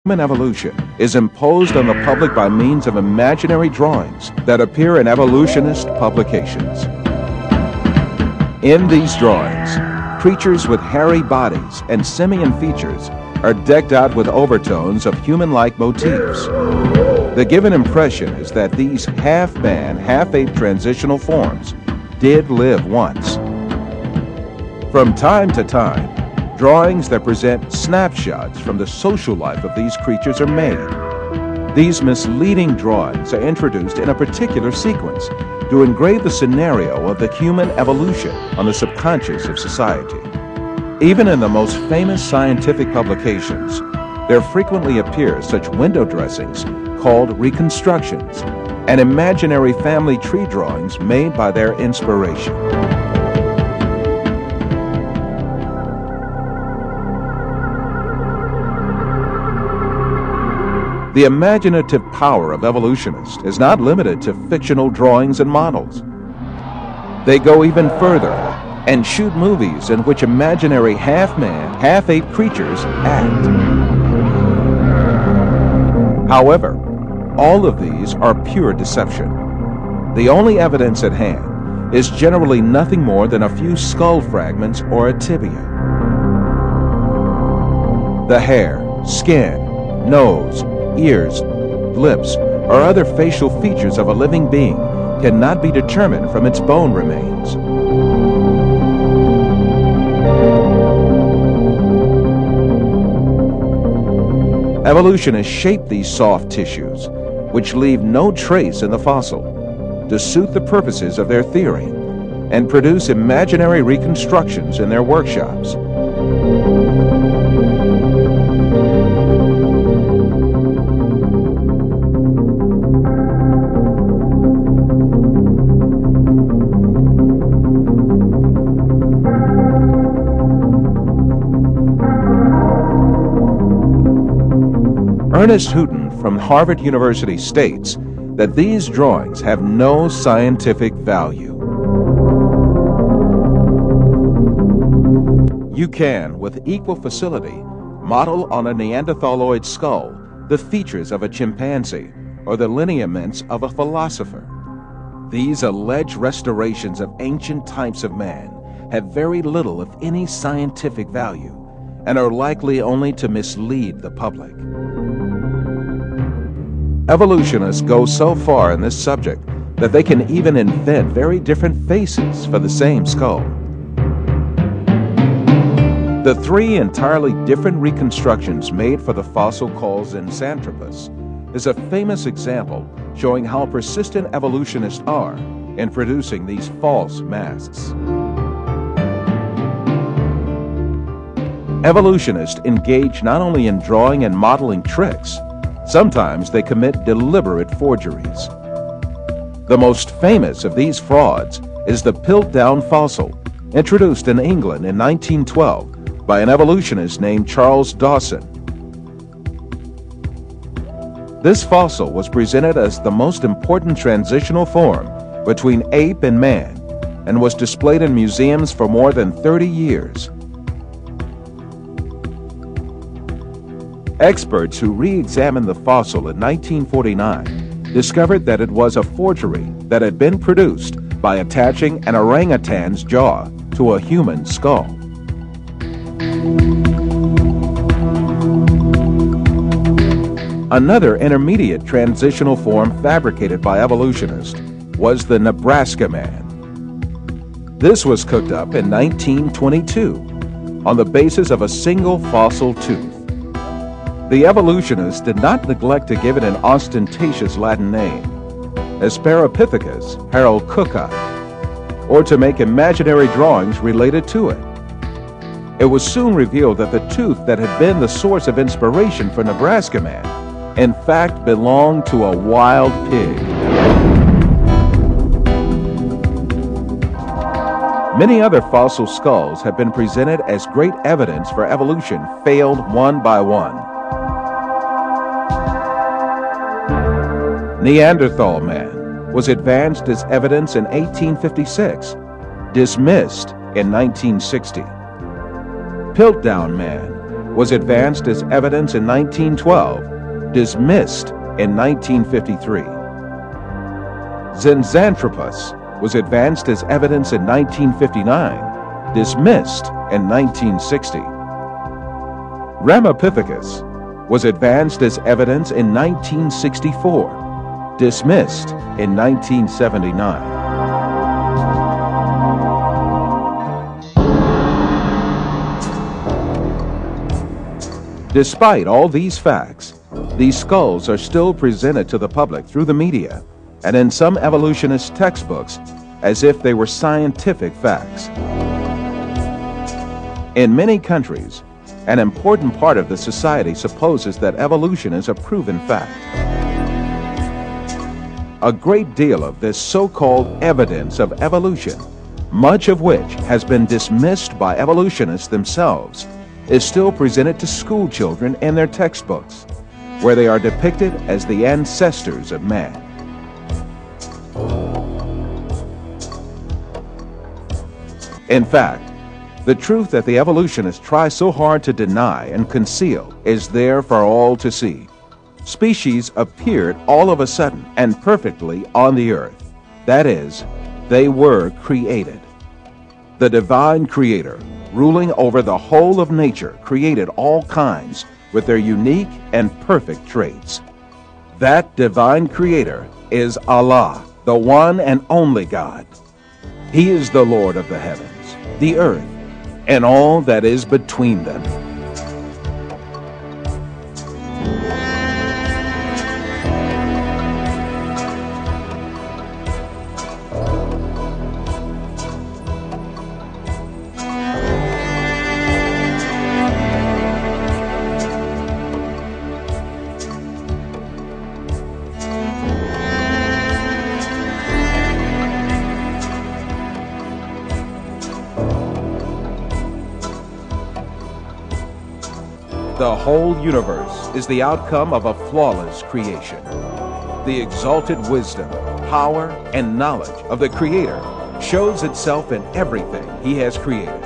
Human evolution is imposed on the public by means of imaginary drawings that appear in evolutionist publications. In these drawings, creatures with hairy bodies and simian features are decked out with overtones of human-like motifs. The given impression is that these half-man, half-ape transitional forms did live once. From time to time, drawings that present snapshots from the social life of these creatures are made. These misleading drawings are introduced in a particular sequence to engrave the scenario of the human evolution on the subconscious of society. Even in the most famous scientific publications, there frequently appear such window dressings called reconstructions and imaginary family tree drawings made by their inspiration. The imaginative power of evolutionists is not limited to fictional drawings and models. They go even further and shoot movies in which imaginary half-man, half-ape creatures act. However, all of these are pure deception. The only evidence at hand is generally nothing more than a few skull fragments or a tibia. The hair, skin, nose, ears, lips, or other facial features of a living being cannot be determined from its bone remains. Evolutionists shape these soft tissues, which leave no trace in the fossil, to suit the purposes of their theory, and produce imaginary reconstructions in their workshops. Ernest Houghton from Harvard University states that these drawings have no scientific value. You can, with equal facility, model on a Neanderthaloid skull the features of a chimpanzee or the lineaments of a philosopher. These alleged restorations of ancient types of man have very little, if any, scientific value and are likely only to mislead the public. Evolutionists go so far in this subject that they can even invent very different faces for the same skull. The three entirely different reconstructions made for the fossil called Zinjanthropus is a famous example showing how persistent evolutionists are in producing these false masks. Evolutionists engage not only in drawing and modeling tricks, sometimes they commit deliberate forgeries. The most famous of these frauds is the Piltdown fossil, introduced in England in 1912 by an evolutionist named Charles Dawson. This fossil was presented as the most important transitional form between ape and man and was displayed in museums for more than 30 years. Experts who re-examined the fossil in 1949 discovered that it was a forgery that had been produced by attaching an orangutan's jaw to a human skull. Another intermediate transitional form fabricated by evolutionists was the Nebraska Man. This was cooked up in 1922 on the basis of a single fossil tooth. The evolutionists did not neglect to give it an ostentatious Latin name, Asparapithecus haroldcooki, or to make imaginary drawings related to it. It was soon revealed that the tooth that had been the source of inspiration for Nebraska Man, in fact, belonged to a wild pig. Many other fossil skulls have been presented as great evidence for evolution failed one by one. Neanderthal Man was advanced as evidence in 1856, dismissed in 1960. Piltdown Man was advanced as evidence in 1912, dismissed in 1953. Zinjanthropus was advanced as evidence in 1959, dismissed in 1960. Ramapithecus was advanced as evidence in 1964, dismissed in 1979. Despite all these facts, these skulls are still presented to the public through the media and in some evolutionist textbooks as if they were scientific facts. In many countries, an important part of the society supposes that evolution is a proven fact. A great deal of this so-called evidence of evolution, much of which has been dismissed by evolutionists themselves, is still presented to school children in their textbooks, where they are depicted as the ancestors of man. In fact, the truth that the evolutionists try so hard to deny and conceal is there for all to see. Species appeared all of a sudden and perfectly on the earth. That is, they were created. The divine creator, ruling over the whole of nature, created all kinds with their unique and perfect traits. That divine creator is Allah, the one and only God. He is the Lord of the heavens, the earth, and all that is between them. The whole universe is the outcome of a flawless creation. The exalted wisdom, power, and knowledge of the Creator shows itself in everything He has created.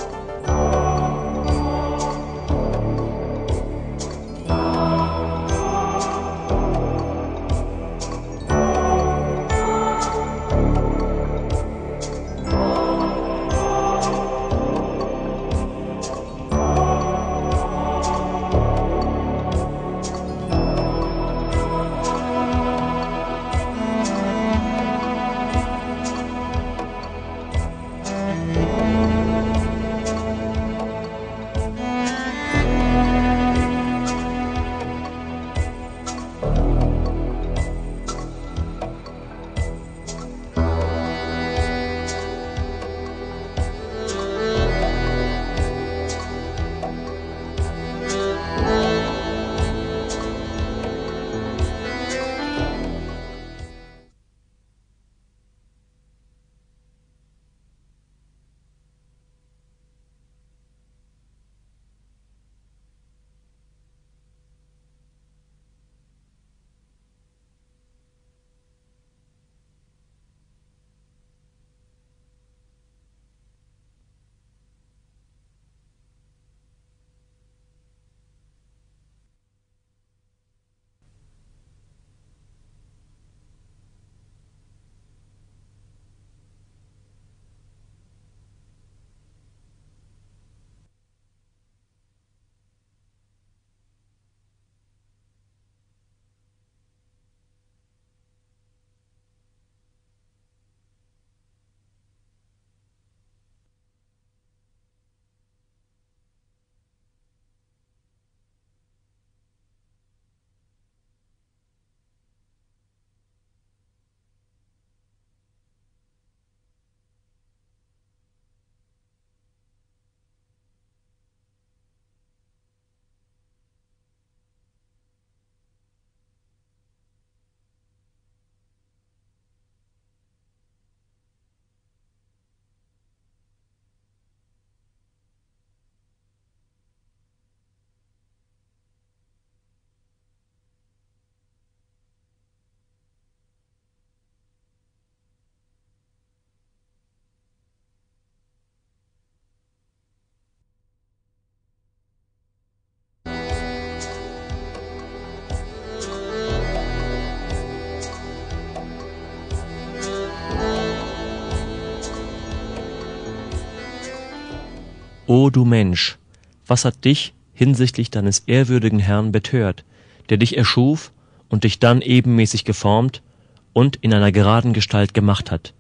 O du Mensch, was hat dich hinsichtlich deines ehrwürdigen Herrn betört, der dich erschuf und dich dann ebenmäßig geformt und in einer geraden Gestalt gemacht hat?